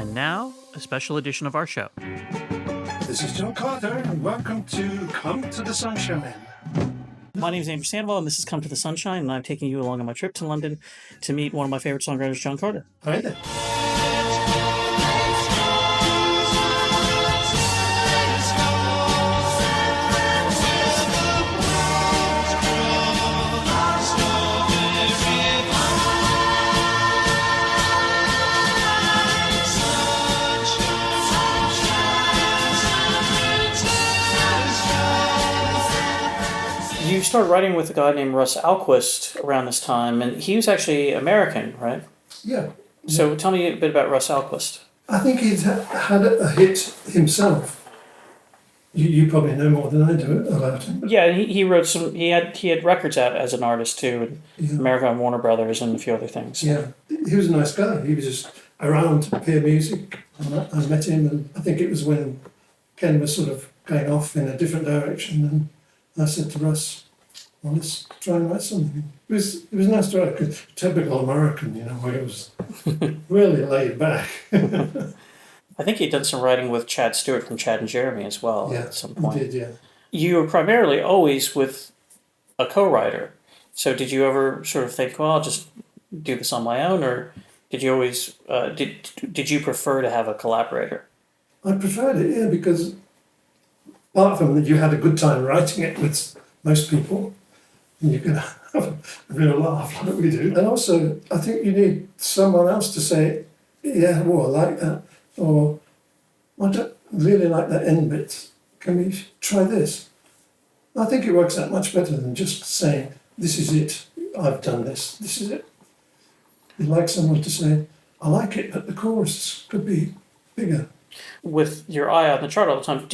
And now, a special edition of our show. This is John Carter, and welcome to Come to the Sunshine. My name is Andrew Sandoval, and this is Come to the Sunshine, and I'm taking you along on my trip to London to meet one of my favorite songwriters, John Carter. Hi there. You started writing with a guy named Russ Alquist around this time, and he was actually American, right? Yeah. So tell me a bit about Russ Alquist. I think he'd had a hit himself. You probably know more than I do about him. Yeah, he wrote some. He had records out as an artist too, and America and Warner Brothers and a few other things. Yeah, he was a nice guy. He was just around to hear music. I met him, and I think it was when Ken was sort of going off in a different direction, and I said to Russ, well, let's try and write something. It was nice to write, because typical American, where it was really laid back. I think he'd done some writing with Chad Stewart from Chad and Jeremy as well at some point. He did, yeah. You were primarily always with a co-writer. So did you ever sort of think, well, I'll just do this on my own, or did you always did you prefer to have a collaborator? I preferred it, yeah, because apart from that, you had a good time writing it with most people, and you could have a real laugh like we do. And also, I think you need someone else to say, yeah, well, I like that, or I don't really like that end bit. Can we try this? I think it works out much better than just saying, this is it, I've done this, this is it. You'd like someone to say, I like it, but the chorus could be bigger. With your eye on the chart all the time,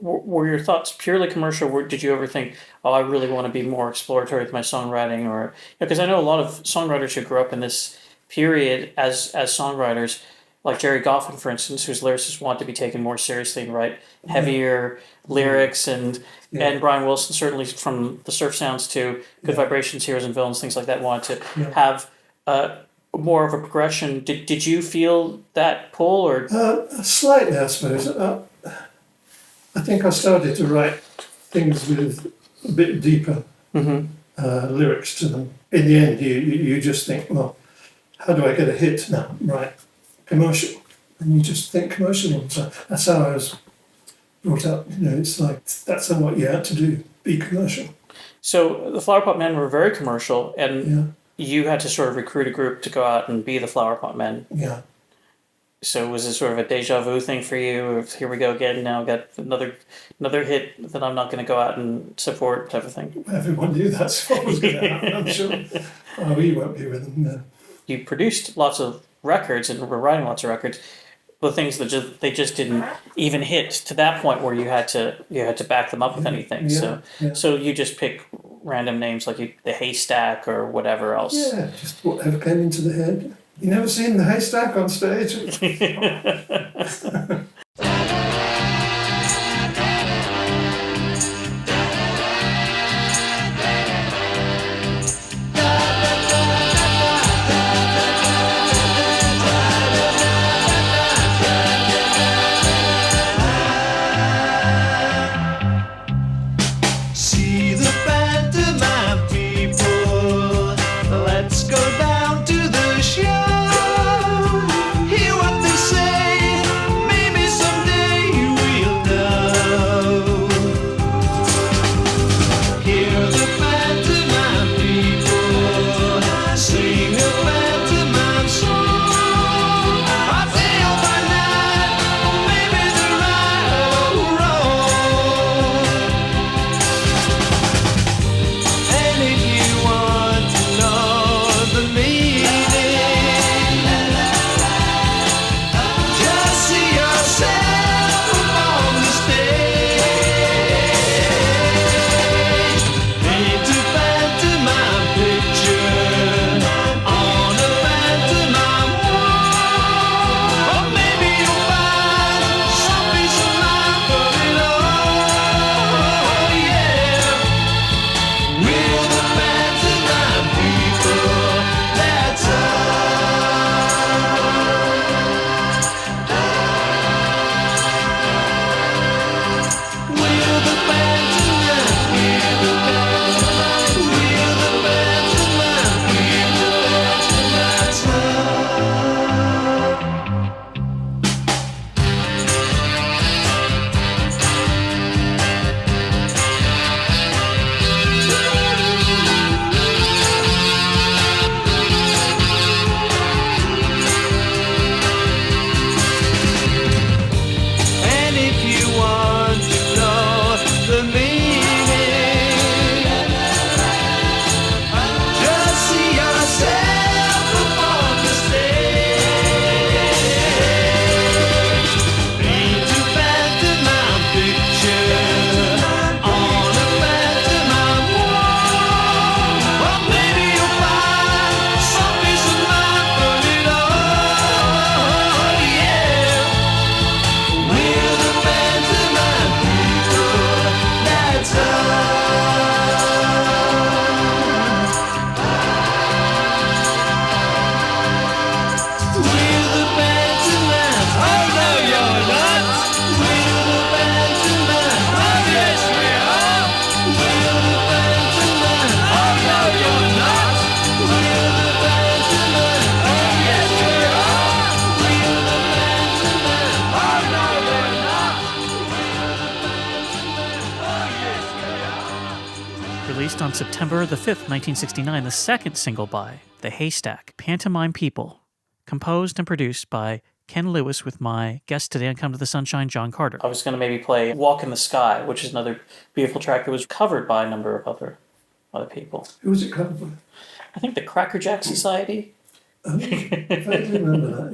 were your thoughts purely commercial? Did you ever think, oh, I really want to be more exploratory with my songwriting? Or because I know a lot of songwriters who grew up in this period as songwriters, like Jerry Goffin, for instance, whose lyricists want to be taken more seriously and write heavier lyrics, and Brian Wilson, certainly from the Surf Sounds to Good Vibrations, Heroes and Villains, things like that, wanted to have more of a progression. Did you feel that pull, or slightly, I suppose. I think I started to write things with a bit deeper lyrics to them. In the end, you just think, well, how do I get a hit now? Right, commercial, and you just think commercial all the time. That's how I was brought up. It's like that's what you had to do: be commercial. So the Flower Pot Men were very commercial, and you had to sort of recruit a group to go out and be the Flower Pot Men. Yeah. So was it sort of a deja vu thing for you? Or here we go again, now got another hit that I'm not going to go out and support, type of thing? Everyone knew that's what was going to happen, I'm sure. We won't be with them, no. You produced lots of records and were writing lots of records, but things that they just didn't even hit to that point where you had to back them up with anything. So you just pick random names like the Haystack or whatever else. Yeah, just whatever came into the head. You never seen the Haystack on stage? Hear what they say, maybe some released on September the 5th, 1969, the second single by The Haystack, Pantomime People, composed and produced by Ken Lewis with my guest today on Come to the Sunshine, John Carter. I was going to maybe play Walk in the Sky, which is another beautiful track that was covered by a number of other people. Who was it covered by? I think the Cracker Jack Society. Oh, I vaguely remember that.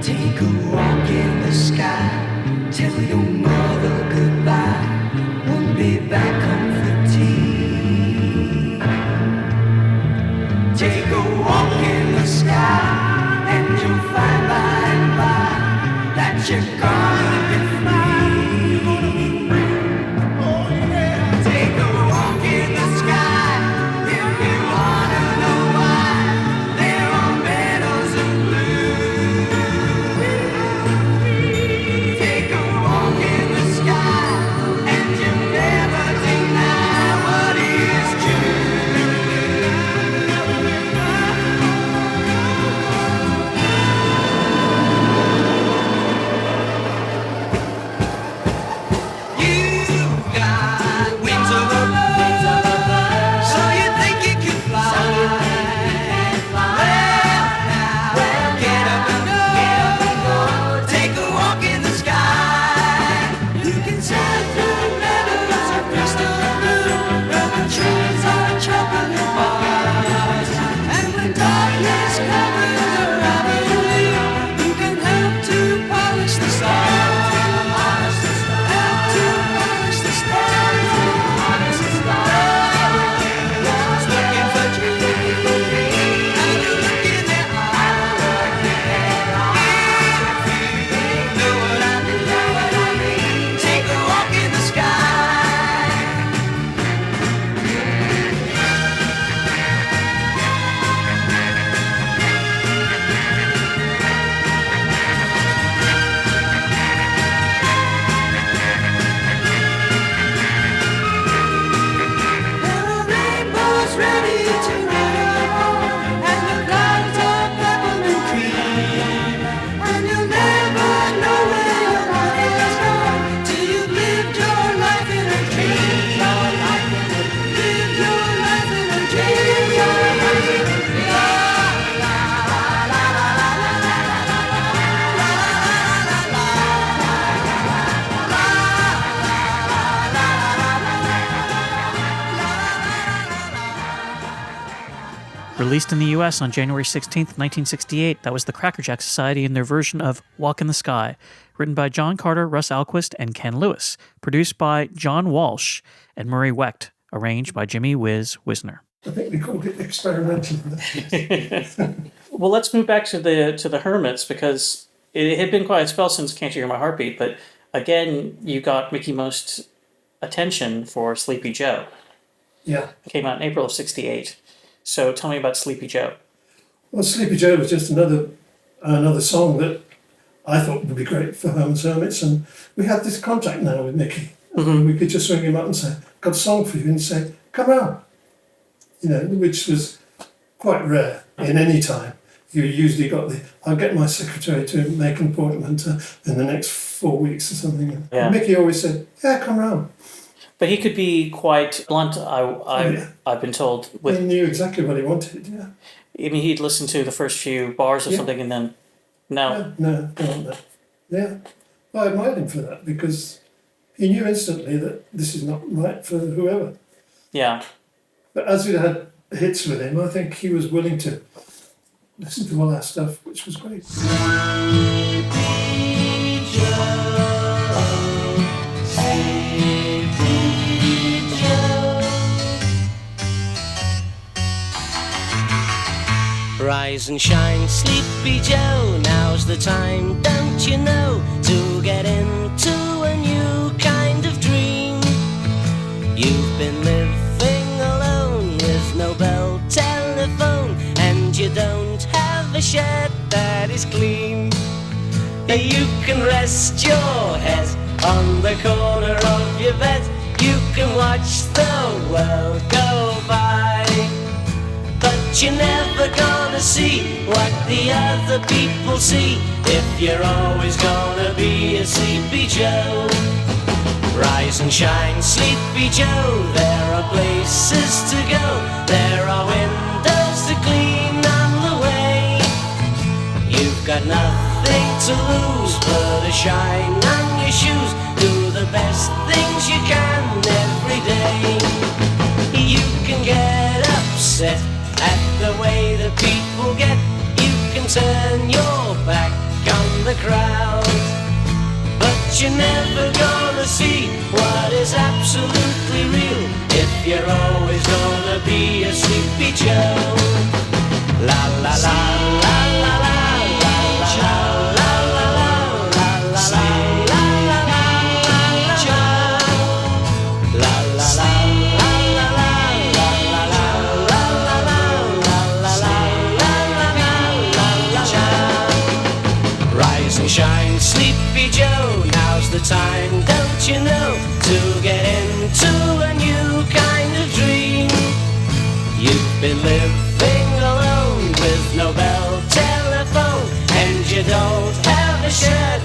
Take a walk in the sky, tell your mother goodbye, won't be back home for tea. Take a walk in the sky, and you'll find by and by that you're gonna be free. Take a walk in the sky, if you wanna know why there are meadows of blue. Take a walk in the sky, and you never deny what is true. You've got wings of a bird, so you think you can fly. Well, now, get up and go. Take a walk in the sky. You can sail through meadows of crystal blue, where the trees are chocolate bars. And when darkness covers the avenue, you can help to polish the stars. Help to polish the stars. Just looking for dreams, and you look in their eyes. If you know what I mean, take a walk in the sky. There are rainbows ready to ride, and the clouds are peppermint cream. And you'll never know where your life is gone till you've lived your life in a dream. Live your life in a dream. La, la, la, la, la, la, la, la, la, la, la. Released in the U.S. on January 16th, 1968, that was the Cracker Jack Society in their version of Walk in the Sky, written by John Carter, Russ Alquist, and Ken Lewis, produced by John Walsh and Murray Wecht, arranged by Jimmy Whiz Wisner. I think we called it experimental. Well, let's move back to the Hermits, because it had been quite a spell since Can't You Hear My Heartbeat, but again, you got Mickey Most attention for Sleepy Joe. Yeah. It came out in April of 68. So tell me about Sleepy Joe. Well, Sleepy Joe was just another song that I thought would be great for Herman's Hermits, and we had this contract now with Mickey. Mm-hmm. We could just ring him up and say, "Got a song for you," and he'd say, "Come round," which was quite rare in any time. You usually got I'll get my secretary to make an appointment in the next 4 weeks or something. Yeah. And Mickey always said, "Yeah, come round." But he could be quite blunt, I've been told. He knew exactly what he wanted, yeah. I mean, he'd listen to the first few bars or something and then, no. No, go on there. Yeah. I admired him for that because he knew instantly that this is not right for whoever. Yeah. But as we had hits with him, I think he was willing to listen to all our stuff, which was great. Rise and shine, Sleepy Joe, now's the time, don't you know, to get into a new kind of dream. You've been living alone with no bell telephone, and you don't have a shed that is clean. You can rest your head on the corner of your bed, you can watch the world go by, but you're never gonna gotta see what the other people see if you're always gonna be a sleepy Joe. Rise and shine, sleepy Joe, there are places to go, there are windows to clean on the way. You've got nothing to lose but a shine on your shoes. Do the best things you can every day. You can get upset at the way that people get. You can turn your back on the crowd, but you're never gonna see what is absolutely real if you're always gonna be a sleepy Joe. La la la la la la la la la la la la la shine, sleepy Joe, now's the time, don't you know, to get into a new kind of dream. You've been living alone with no bell telephone, and you don't have a shirt